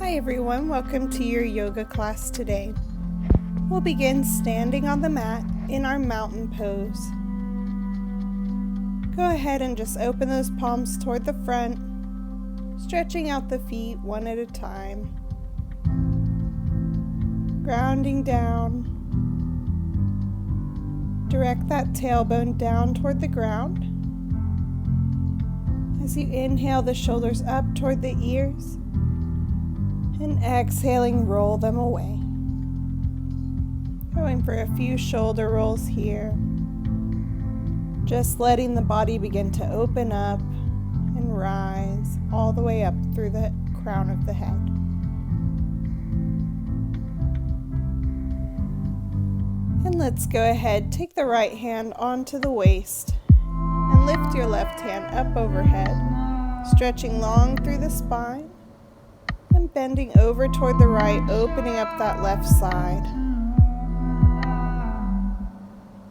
Hi everyone, welcome to your yoga class today. We'll begin standing on the mat in our mountain pose. Go ahead and just open those palms toward the front, stretching out the feet one at a time. Grounding down. Direct that tailbone down toward the ground. As you inhale, the shoulders up toward the ears. And exhaling, roll them away. Going for a few shoulder rolls here. Just letting the body begin to open up and rise all the way up through the crown of the head. And let's go ahead, take the right hand onto the waist and lift your left hand up overhead, stretching long through the spine. And bending over toward the right, opening up that left side.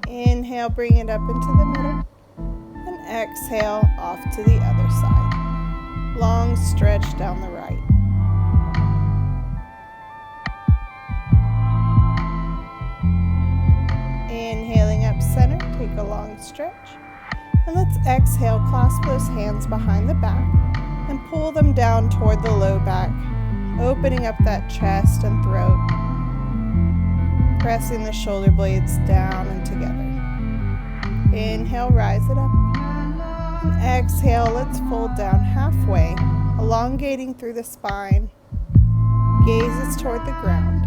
Inhale, bring it up into the middle. And exhale, off to the other side. Long stretch down the right. Inhaling up center, take a long stretch. And let's exhale, clasp those hands behind the back and pull them down toward the low back, opening up that chest and throat, pressing the shoulder blades down and together. Inhale, rise it up. And exhale, let's fold down halfway, elongating through the spine, gazes toward the ground.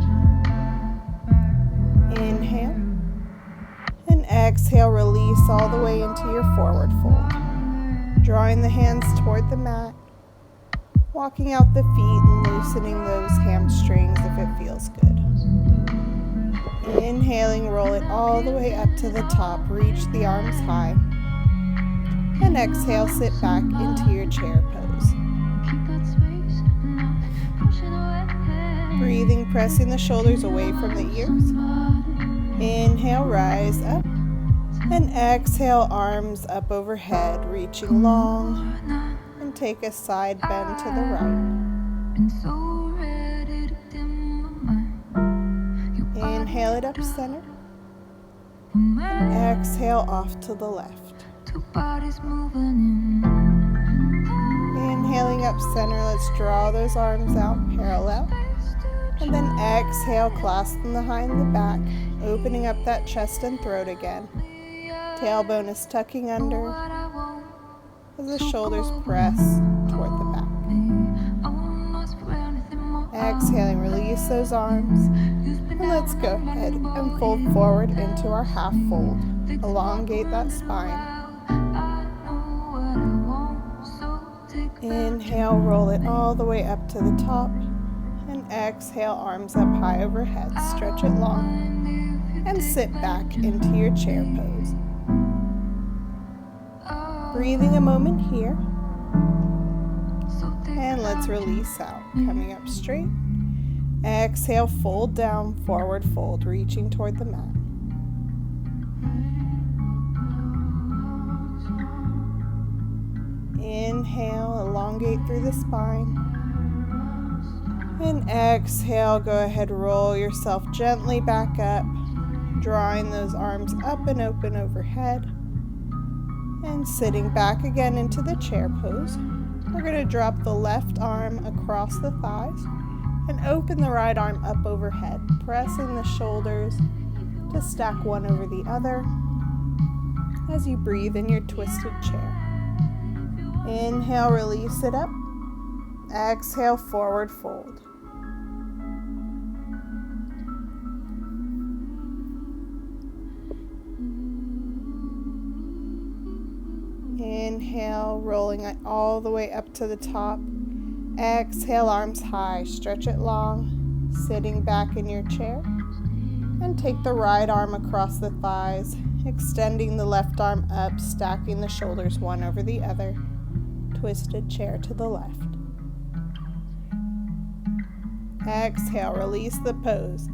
Inhale. And exhale, release all the way into your forward fold. Drawing the hands toward the mat. Walking out the feet and loosening those hamstrings if it feels good. Inhaling, roll it all the way up to the top. Reach the arms high. And exhale, sit back into your chair pose. Breathing, pressing the shoulders away from the ears. Inhale, rise up. And exhale, arms up overhead, reaching long. And take a side bend to the right. Inhale it up center. And exhale off to the left. Inhaling up center, let's draw those arms out parallel. And then exhale, clasping behind the back, opening up that chest and throat again. Tailbone is tucking under as the shoulders press toward the back. Exhaling, release those arms. And let's go ahead and fold forward into our half fold. Elongate that spine. Inhale, roll it all the way up to the top. And exhale, arms up high overhead. Stretch it long. And sit back into your chair pose. Breathing a moment here. And let's release out. Coming up straight. Exhale, fold down, forward fold, reaching toward the mat. Inhale, elongate through the spine. And exhale, go ahead, roll yourself gently back up, drawing those arms up and open overhead. And sitting back again into the chair pose. We're going to drop the left arm across the thighs and open the right arm up overhead, pressing the shoulders to stack one over the other as you breathe in your twisted chair. Inhale, release it up. Exhale, forward fold. Inhale, rolling it all the way up to the top. Exhale, arms high, stretch it long, sitting back in your chair. And take the right arm across the thighs, extending the left arm up, stacking the shoulders one over the other. Twisted chair to the left. Exhale, release the pose.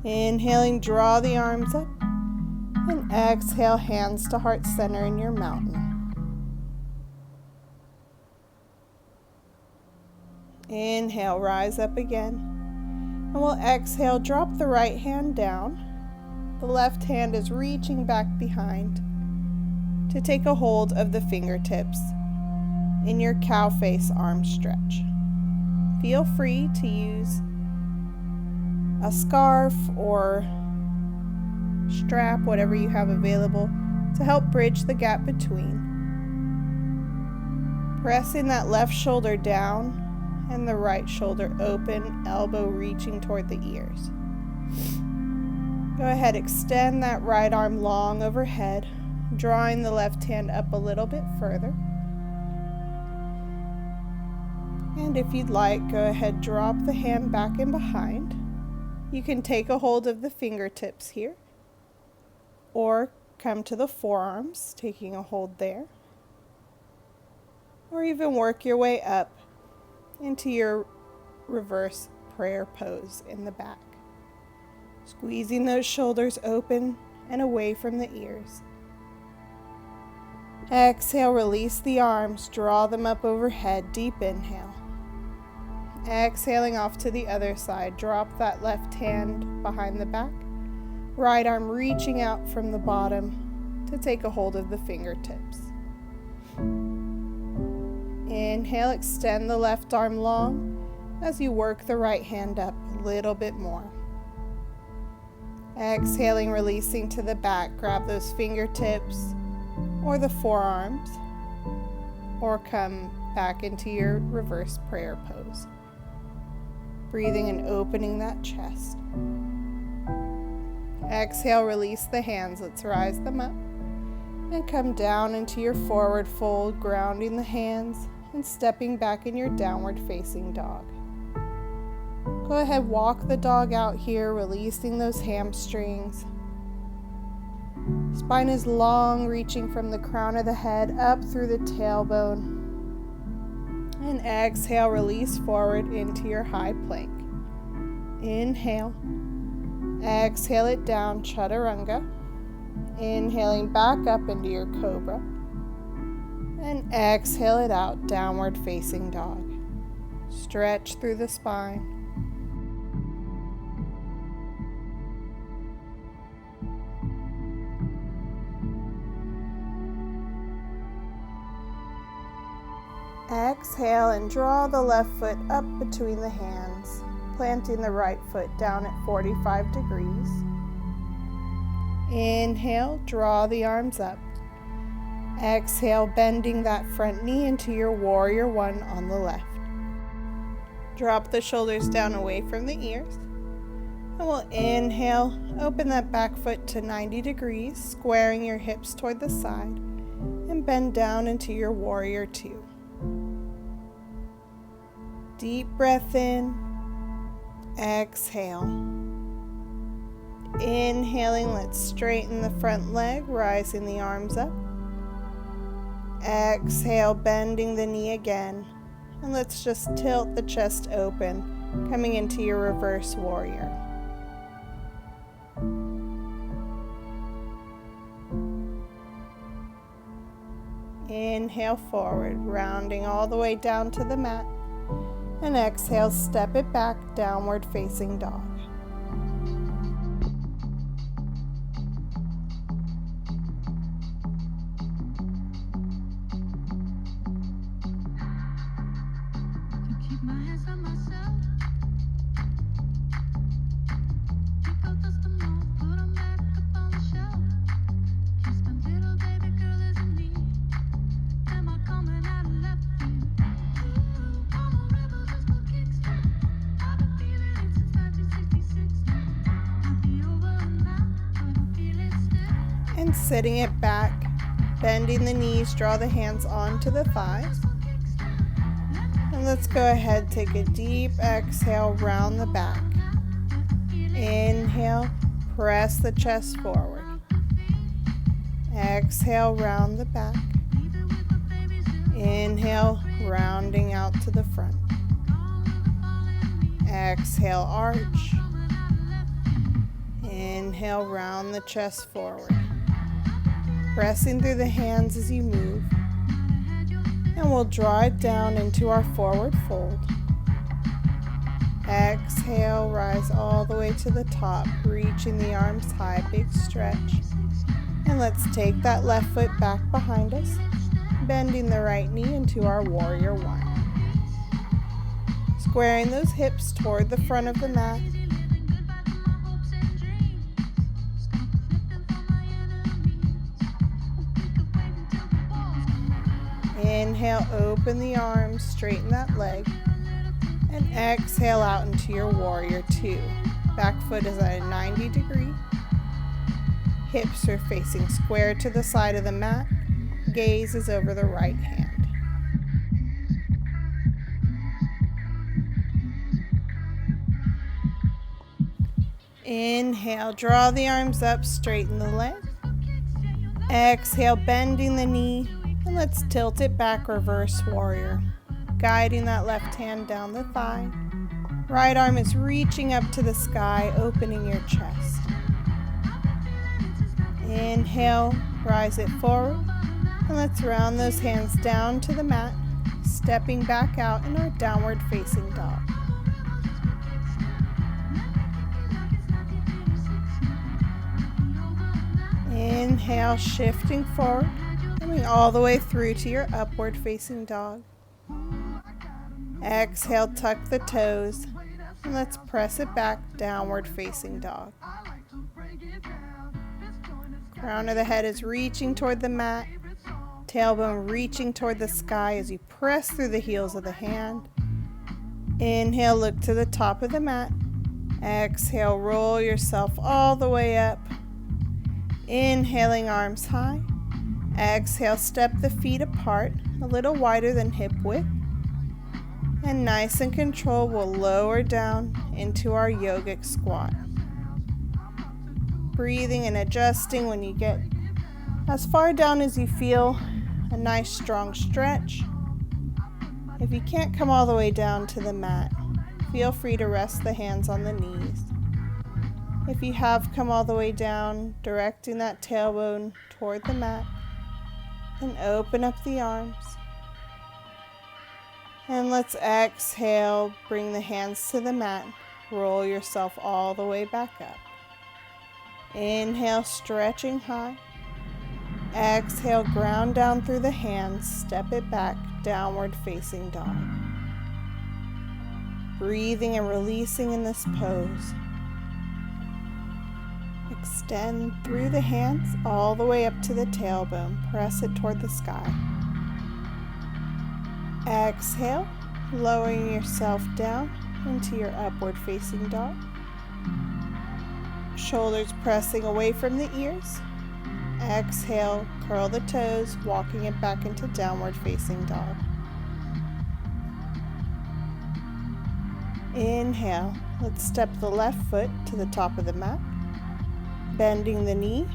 Inhaling, draw the arms up. And exhale, hands to heart center in your mountain. Inhale, rise up again. And we'll exhale, drop the right hand down. The left hand is reaching back behind to take a hold of the fingertips in your cow face arm stretch. Feel free to use a scarf or strap, whatever you have available, to help bridge the gap between. Pressing that left shoulder down and the right shoulder open, elbow reaching toward the ears. Go ahead, extend that right arm long overhead, drawing the left hand up a little bit further. And if you'd like, go ahead, drop the hand back and behind. You can take a hold of the fingertips here, or come to the forearms, taking a hold there. Or even work your way up into your reverse prayer pose in the back. Squeezing those shoulders open and away from the ears. Exhale, release the arms, draw them up overhead, deep inhale. Exhaling off to the other side, drop that left hand behind the back, right arm reaching out from the bottom to take a hold of the fingertips. Inhale, extend the left arm long as you work the right hand up a little bit more. Exhaling, releasing to the back, grab those fingertips or the forearms, or come back into your reverse prayer pose. Breathing and opening that chest. Exhale, release the hands. Let's rise them up and come down into your forward fold, grounding the hands and stepping back in your downward facing dog. Go ahead, walk the dog out here, releasing those hamstrings. Spine is long, reaching from the crown of the head up through the tailbone. And exhale, release forward into your high plank. Inhale. Exhale it down, chaturanga. Inhaling back up into your cobra. And exhale it out, downward facing dog. Stretch through the spine. Exhale and draw the left foot up between the hands, planting the right foot down at 45 degrees. Inhale, draw the arms up. Exhale, bending that front knee into your warrior one on the left. Drop the shoulders down away from the ears. And we'll inhale, open that back foot to 90 degrees, squaring your hips toward the side, and bend down into your warrior two. Deep breath in, exhale. Inhaling, let's straighten the front leg, rising the arms up. Exhale, bending the knee again. And let's just tilt the chest open, coming into your reverse warrior. Inhale forward, rounding all the way down to the mat. And exhale, step it back, downward facing dog. And sitting it back, bending the knees, draw the hands onto the thighs. And let's go ahead, take a deep exhale, round the back. Inhale, press the chest forward. Exhale, round the back. Inhale, rounding out to the front. Exhale, arch. Inhale, round the chest forward. Pressing through the hands as you move. And we'll draw it down into our forward fold. Exhale, rise all the way to the top, reaching the arms high, big stretch. And let's take that left foot back behind us, bending the right knee into our warrior one. Squaring those hips toward the front of the mat. Inhale, open the arms, straighten that leg. And exhale out into your warrior two. Back foot is at a 90 degree. Hips are facing square to the side of the mat. Gaze is over the right hand. Inhale, draw the arms up, straighten the leg. Exhale, bending the knee, and let's tilt it back, reverse warrior. Guiding that left hand down the thigh. Right arm is reaching up to the sky, opening your chest. Inhale, rise it forward, and let's round those hands down to the mat, stepping back out in our downward facing dog. Inhale, shifting forward, coming all the way through to your upward facing dog. Exhale, tuck the toes, and let's press it back, downward facing dog. Crown of the head is reaching toward the mat, tailbone reaching toward the sky as you press through the heels of the hand. Inhale, look to the top of the mat. Exhale, roll yourself all the way up. Inhaling, arms high. Exhale, step the feet apart, a little wider than hip width. And nice and controlled, we'll lower down into our yogic squat. Breathing and adjusting when you get as far down as you feel. A nice strong stretch. If you can't come all the way down to the mat, feel free to rest the hands on the knees. If you have come all the way down, directing that tailbone toward the mat, and open up the arms. And let's exhale, bring the hands to the mat, roll yourself all the way back up. Inhale, stretching high. Exhale, ground down through the hands, step it back, downward facing dog. Breathing and releasing in this pose. Extend through the hands all the way up to the tailbone, press it toward the sky. Exhale, lowering yourself down into your upward facing dog. Shoulders pressing away from the ears. Exhale, curl the toes, walking it back into downward facing dog. Inhale, let's step the left foot to the top of the mat, bending the knee.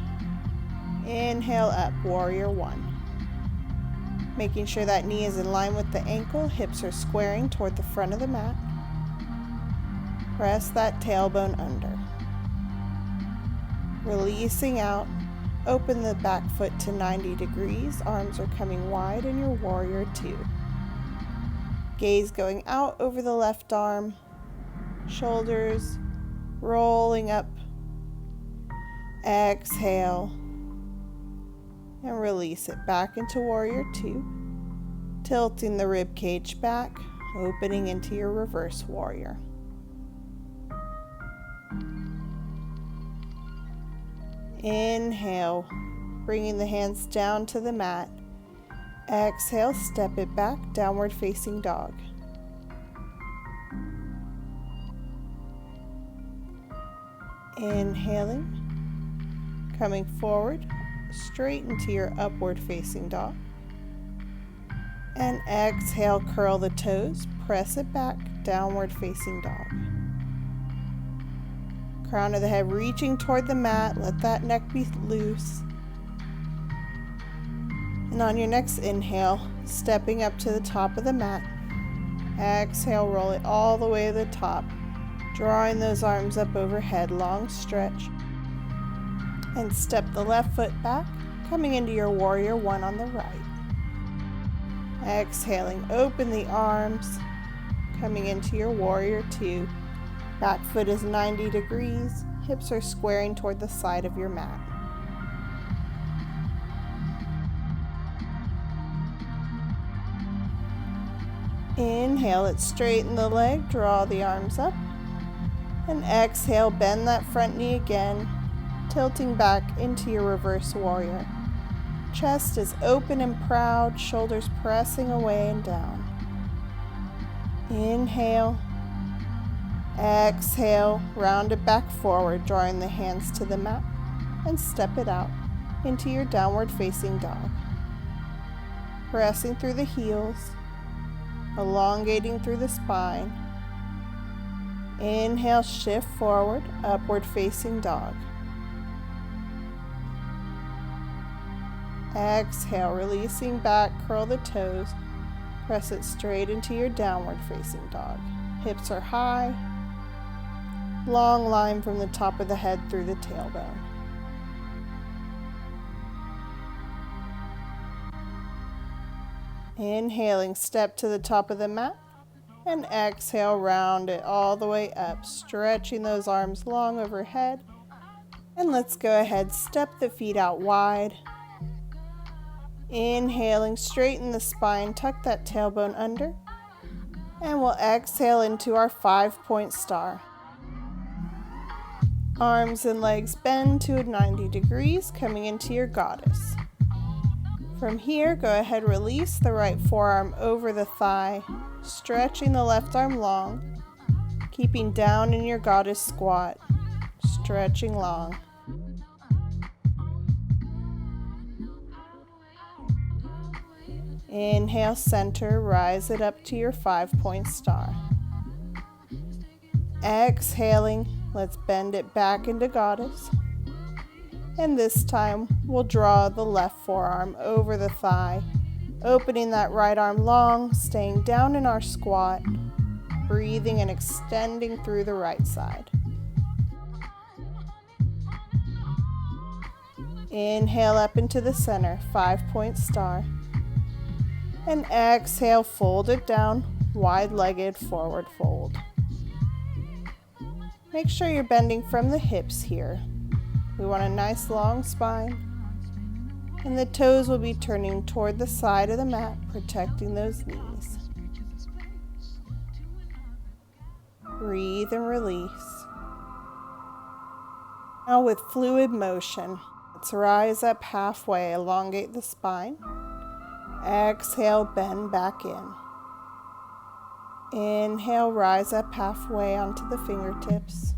Inhale up, warrior one. Making sure that knee is in line with the ankle, hips are squaring toward the front of the mat. Press that tailbone under. Releasing out, open the back foot to 90 degrees, arms are coming wide in your warrior two. Gaze going out over the left arm, shoulders rolling up. Exhale, and release it back into warrior two, tilting the rib cage back, opening into your reverse warrior. Inhale, bringing the hands down to the mat. Exhale, step it back, downward facing dog. Inhaling, coming forward, straight into your upward facing dog. And exhale, curl the toes, press it back, downward facing dog. Crown of the head reaching toward the mat, let that neck be loose. And on your next inhale, stepping up to the top of the mat. Exhale, roll it all the way to the top, drawing those arms up overhead, long stretch. And step the left foot back, coming into your warrior one on the right. Exhaling, open the arms, coming into your warrior two, Back foot is 90 degrees. Hips are squaring toward the side of your mat. Inhale, let's straighten the leg, draw the arms up. And exhale, bend that front knee again, tilting back into your reverse warrior. Chest is open and proud, shoulders pressing away and down. Inhale. Exhale, round it back forward, drawing the hands to the mat, and step it out into your downward facing dog. Pressing through the heels, elongating through the spine. Inhale, shift forward, upward facing dog. Exhale, releasing back, curl the toes, press it straight into your downward facing dog. Hips are high, long line from the top of the head through the tailbone. Inhaling, step to the top of the mat, and exhale, round it all the way up, stretching those arms long overhead. And let's go ahead, step the feet out wide. Inhaling, straighten the spine, tuck that tailbone under, and we'll exhale into our 5-point star. Arms and legs bend to 90 degrees, coming into your goddess. From here, go ahead, release the right forearm over the thigh, stretching the left arm long, keeping down in your goddess squat, stretching long. Inhale, center, rise it up to your 5-point star. Exhaling, let's bend it back into goddess. And this time, we'll draw the left forearm over the thigh, opening that right arm long, staying down in our squat, breathing and extending through the right side. Inhale up into the center, 5-point star. And exhale, fold it down, wide-legged forward fold. Make sure you're bending from the hips here. We want a nice long spine. And the toes will be turning toward the side of the mat, protecting those knees. Breathe and release. Now with fluid motion, let's rise up halfway, elongate the spine. Exhale, bend back in. Inhale, rise up halfway onto the fingertips.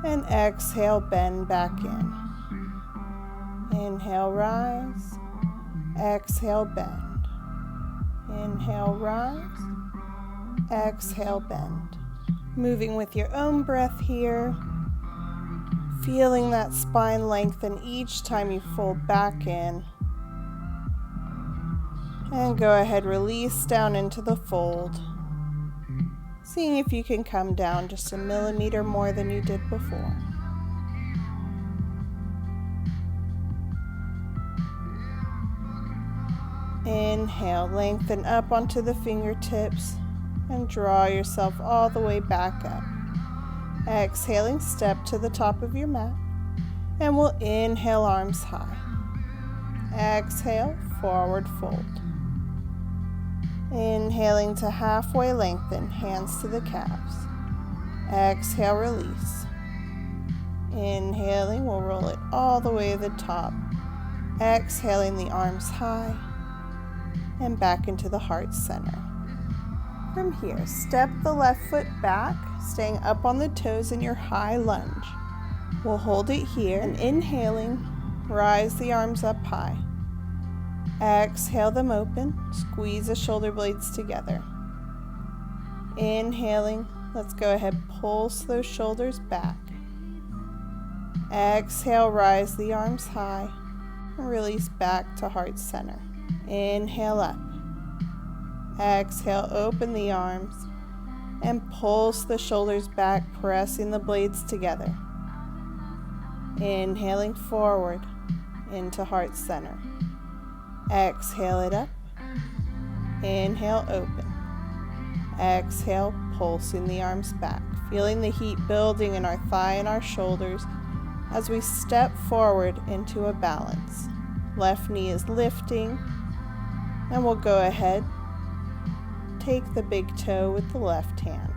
And exhale, bend back in. Inhale, rise. Exhale, bend. Inhale, rise. Exhale, bend. Moving with your own breath here. Feeling that spine lengthen each time you fold back in. And go ahead, release down into the fold. Seeing if you can come down just a millimeter more than you did before. Inhale, lengthen up onto the fingertips and draw yourself all the way back up. Exhaling, step to the top of your mat, and we'll inhale, arms high. Exhale, forward fold. Inhaling to halfway lengthen, hands to the calves. Exhale, release. Inhaling, we'll roll it all the way to the top. Exhaling, the arms high and back into the heart center. From here, step the left foot back, staying up on the toes in your high lunge. We'll hold it here, and inhaling, rise the arms up high. Exhale them open, squeeze the shoulder blades together. Inhaling, let's go ahead, pulse those shoulders back. Exhale, rise the arms high, and release back to heart center. Inhale up. Exhale, open the arms, and pulse the shoulders back, pressing the blades together. Inhaling forward into heart center. Exhale it up. Inhale, open. Exhale, pulsing the arms back. feeling the heat building in our thigh and our shoulders as we step forward into a balance. Left knee is lifting, and we'll go ahead, take the big toe with the left hand,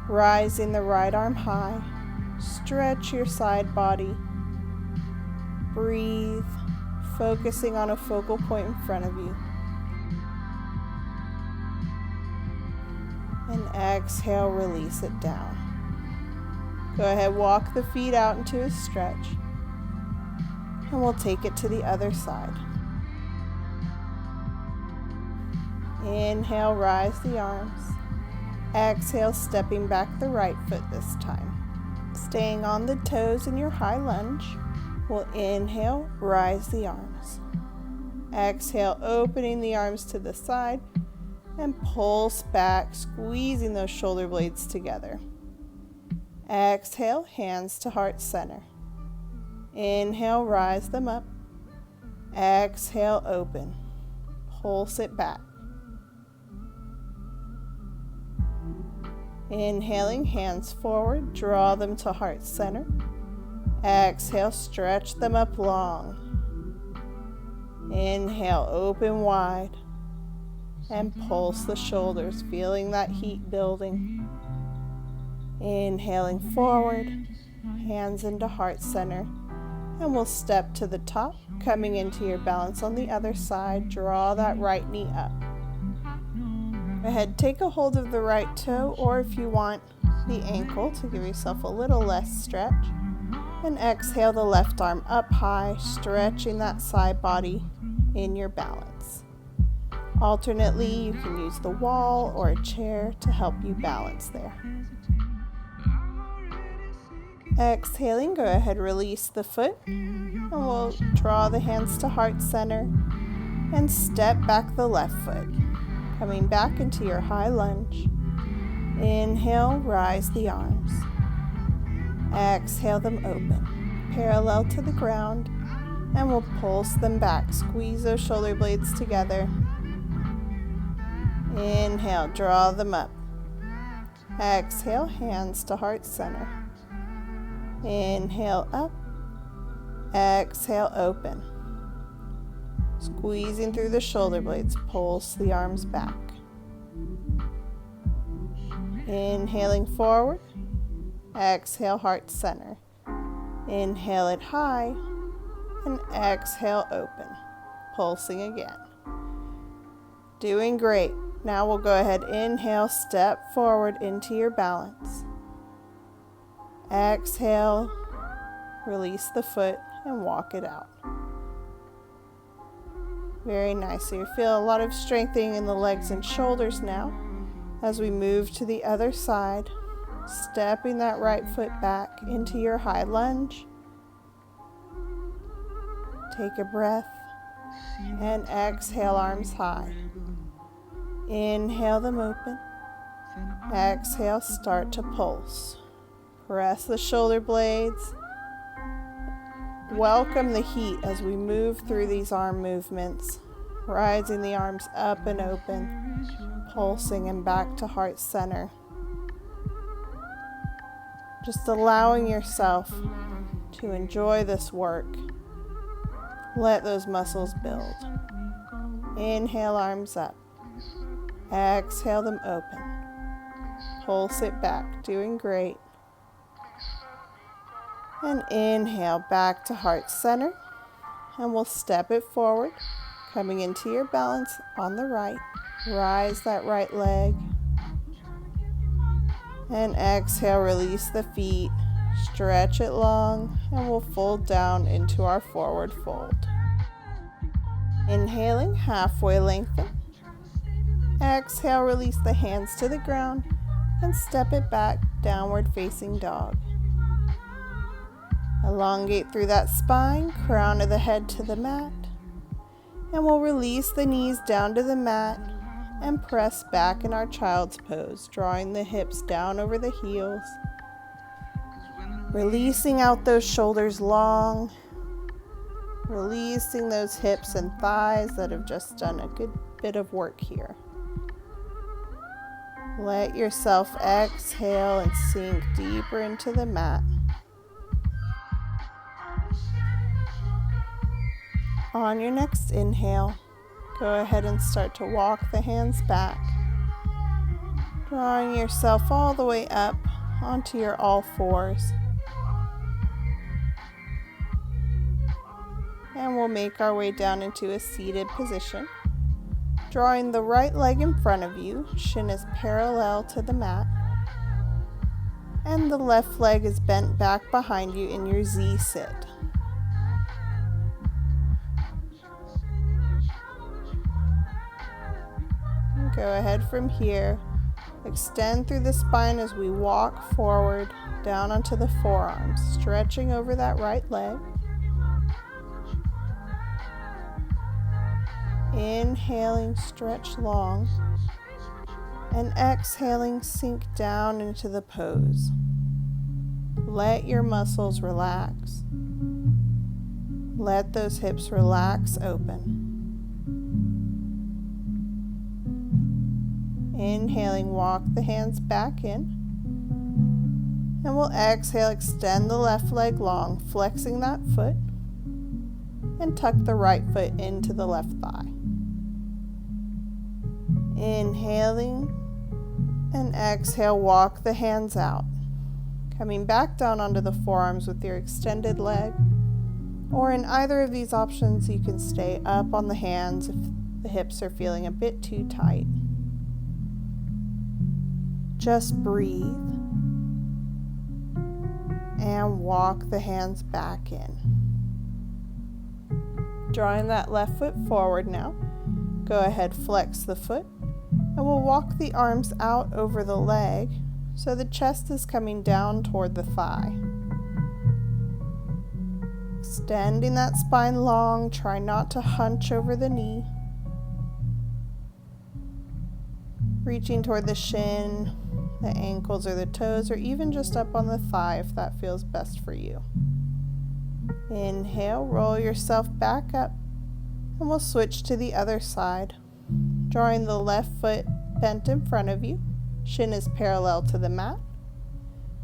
rising the right arm high, stretch your side body, breathe, focusing on a focal point in front of you. And exhale, release it down. Go ahead, walk the feet out into a stretch, and we'll take it to the other side. Inhale, rise the arms. Exhale, stepping back the right foot this time. Staying on the toes in your high lunge, we'll inhale, rise the arms. Exhale, opening the arms to the side, and pulse back, squeezing those shoulder blades together. Exhale, hands to heart center. Inhale, rise them up. Exhale, open. Pulse it back. Inhaling, hands forward, draw them to heart center. Exhale, stretch them up long. Inhale, open wide. And pulse the shoulders, feeling that heat building. Inhaling forward, hands into heart center, and we'll step to the top, coming into your balance on the other side. Draw that right knee up. Go ahead, take a hold of the right toe, or if you want, the ankle to give yourself a little less stretch. And exhale the left arm up high, stretching that side body in your balance. Alternately, you can use the wall or a chair to help you balance there. Exhaling, go ahead, release the foot, and we'll draw the hands to heart center and step back the left foot, coming back into your high lunge. Inhale, rise the arms. Exhale them open, parallel to the ground, and we'll pulse them back. Squeeze those shoulder blades together. Inhale, draw them up. Exhale, hands to heart center. Inhale up. Exhale, open. Squeezing through the shoulder blades, pulse the arms back. Inhaling forward. Exhale, heart center. Inhale it high. And exhale, open. Pulsing again. Doing great. Now we'll go ahead, inhale, step forward into your balance. Exhale, release the foot and walk it out. Very nice. So you feel a lot of strengthening in the legs and shoulders now. As we move to the other side, stepping that right foot back into your high lunge. Take a breath and exhale, arms high. Inhale them open. Exhale, start to pulse. Press the shoulder blades. Welcome the heat as we move through these arm movements. Rising the arms up and open, pulsing and back to heart center. Just allowing yourself to enjoy this work. Let those muscles build. Inhale, arms up. Exhale them open. Pulse it back, doing great. And inhale back to heart center. And we'll step it forward, coming into your balance on the right. Rise that right leg. And exhale, release the feet. Stretch it long, and we'll fold down into our forward fold. Inhaling, halfway lengthen. Exhale, release the hands to the ground and step it back, downward facing dog. Elongate through that spine, crown of the head to the mat. And we'll release the knees down to the mat and press back in our child's pose, drawing the hips down over the heels. Releasing out those shoulders long. Releasing those hips and thighs that have just done a good bit of work here. Let yourself exhale and sink deeper into the mat. On your next inhale, go ahead and start to walk the hands back, drawing yourself all the way up onto your all fours. And we'll make our way down into a seated position. Drawing the right leg in front of you, shin is parallel to the mat. And the left leg is bent back behind you in your Z sit. Go ahead from here. Extend through the spine as we walk forward down onto the forearms, stretching over that right leg. Inhaling, stretch long, and exhaling, sink down into the pose. Let your muscles relax. Let those hips relax open. Inhaling, walk the hands back in. And we'll exhale, extend the left leg long, flexing that foot, and tuck the right foot into the left thigh. Inhaling and exhale, walk the hands out. Coming back down onto the forearms with your extended leg, or in either of these options, you can stay up on the hands if the hips are feeling a bit too tight. Just breathe and walk the hands back in. Drawing that left foot forward now, go ahead, flex the foot, and we'll walk the arms out over the leg so the chest is coming down toward the thigh. Extending that spine long, try not to hunch over the knee. Reaching toward the shin, the ankles or the toes, or even just up on the thigh if that feels best for you. Inhale, roll yourself back up, and we'll switch to the other side. Drawing the left foot bent in front of you, shin is parallel to the mat,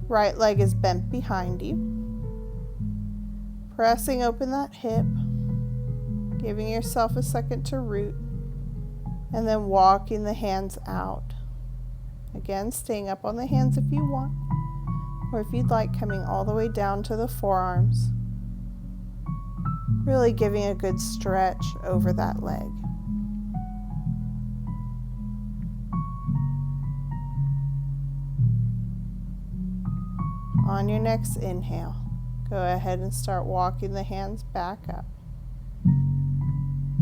right leg is bent behind you. Pressing open that hip, giving yourself a second to root, and then walking the hands out. Again, staying up on the hands if you want, or if you'd like, coming all the way down to the forearms. Really giving a good stretch over that leg. On your next inhale, go ahead and start walking the hands back up.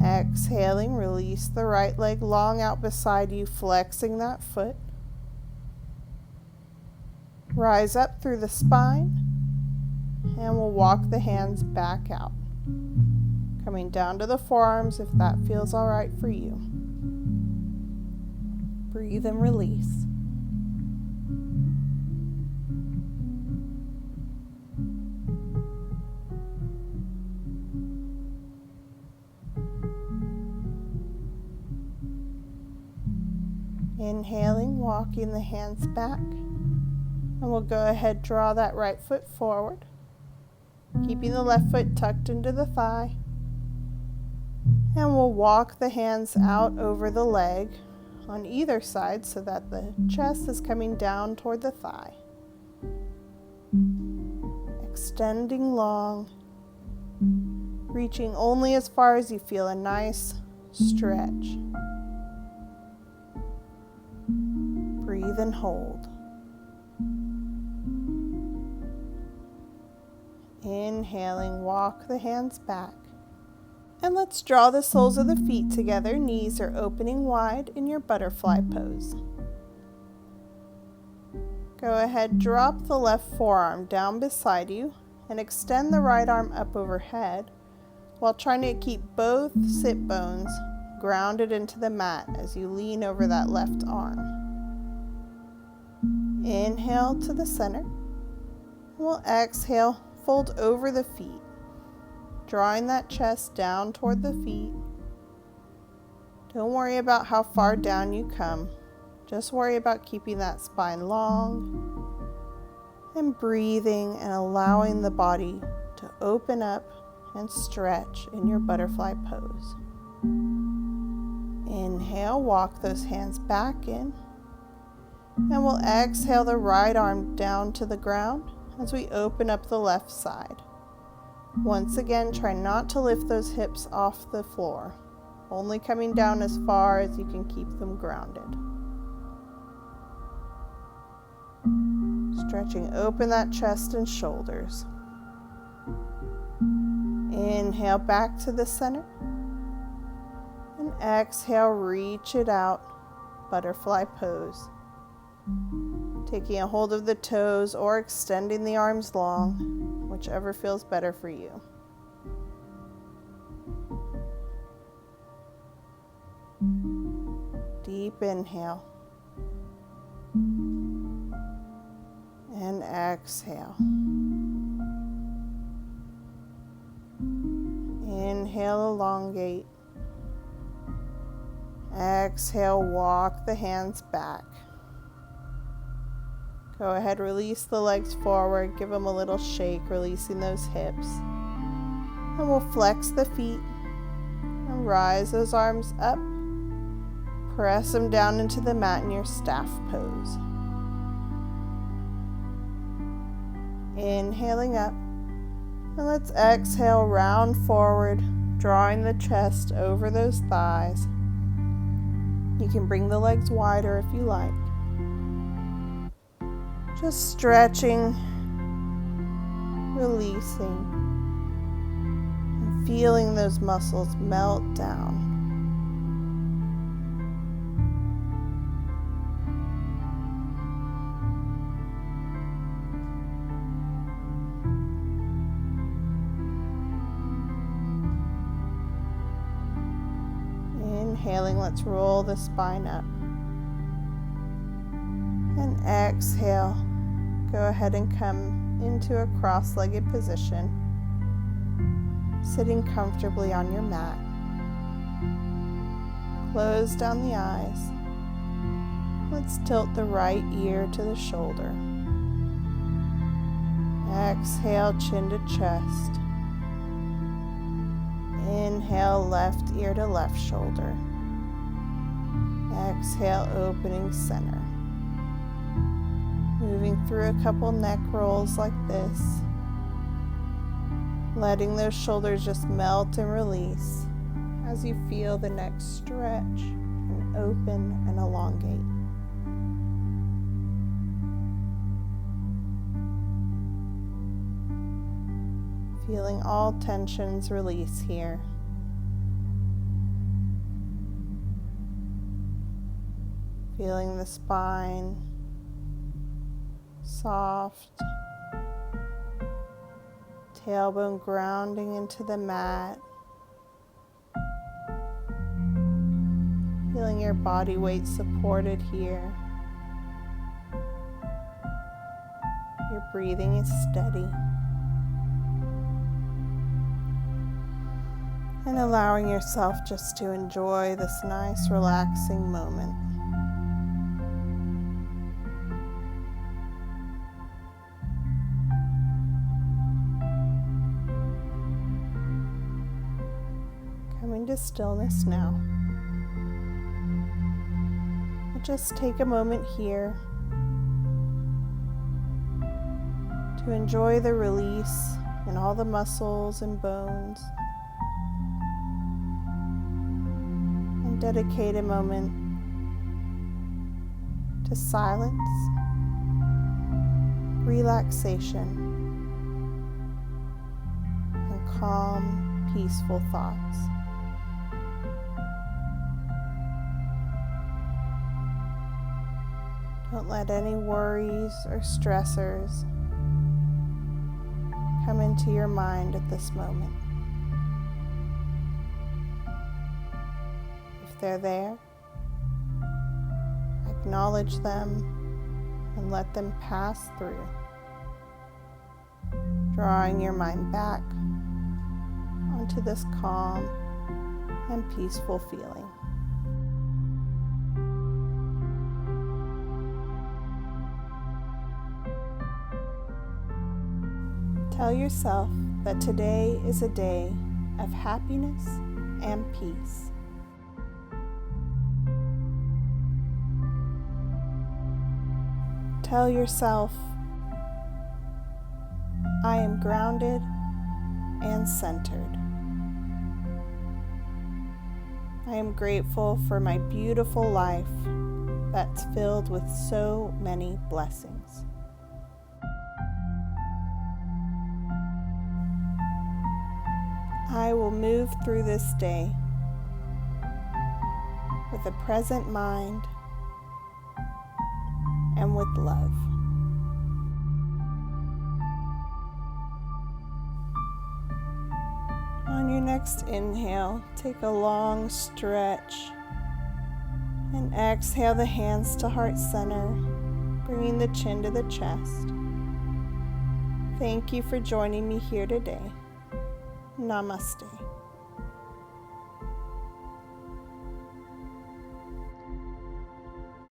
Exhaling, release the right leg long out beside you, flexing that foot. Rise up through the spine, and we'll walk the hands back out. Coming down to the forearms if that feels all right for you. Breathe and release. Inhaling, walking the hands back. And we'll go ahead, draw that right foot forward, keeping the left foot tucked into the thigh. And we'll walk the hands out over the leg on either side so that the chest is coming down toward the thigh. Extending long, reaching only as far as you feel a nice stretch. Breathe and hold. Inhaling, walk the hands back. And let's draw the soles of the feet together. Knees are opening wide in your butterfly pose. Go ahead, drop the left forearm down beside you and extend the right arm up overhead while trying to keep both sit bones grounded into the mat as you lean over that left arm. Inhale to the center. We'll exhale, fold over the feet, drawing that chest down toward the feet. Don't worry about how far down you come. Just worry about keeping that spine long and breathing and allowing the body to open up and stretch in your butterfly pose. Inhale, walk those hands back in. And we'll exhale the right arm down to the ground as we open up the left side. Once again, try not to lift those hips off the floor, only coming down as far as you can keep them grounded. Stretching open that chest and shoulders. Inhale back to the center. And exhale, reach it out, butterfly pose. Taking a hold of the toes or extending the arms long, whichever feels better for you. Deep inhale. And exhale. Inhale, elongate. Exhale, walk the hands back. Go ahead, release the legs forward, give them a little shake, releasing those hips. And we'll flex the feet and rise those arms up. Press them down into the mat in your staff pose. Inhaling up. And let's exhale, round forward, drawing the chest over those thighs. You can bring the legs wider if you like. Just stretching, releasing, and feeling those muscles melt down. Inhaling, let's roll the spine up. And exhale. Go ahead and come into a cross-legged position, sitting comfortably on your mat. Close down the eyes. Let's tilt the right ear to the shoulder. Exhale, chin to chest. Inhale, left ear to left shoulder. Exhale, opening center. Moving through a couple neck rolls like this. Letting those shoulders just melt and release as you feel the neck stretch and open and elongate. Feeling all tensions release here. Feeling the spine soft, tailbone grounding into the mat. Feeling your body weight supported here. Your breathing is steady. And allowing yourself just to enjoy this nice, relaxing moment. Coming to stillness now. We'll just take a moment here to enjoy the release in all the muscles and bones. And dedicate a moment to silence, relaxation, and calm, peaceful thoughts. Don't let any worries or stressors come into your mind at this moment. If they're there, acknowledge them and let them pass through, drawing your mind back onto this calm and peaceful feeling. Tell yourself that today is a day of happiness and peace. Tell yourself, I am grounded and centered. I am grateful for my beautiful life that's filled with so many blessings. I will move through this day with a present mind and with love. On your next inhale, take a long stretch and exhale the hands to heart center, bringing the chin to the chest. Thank you for joining me here today. Namaste.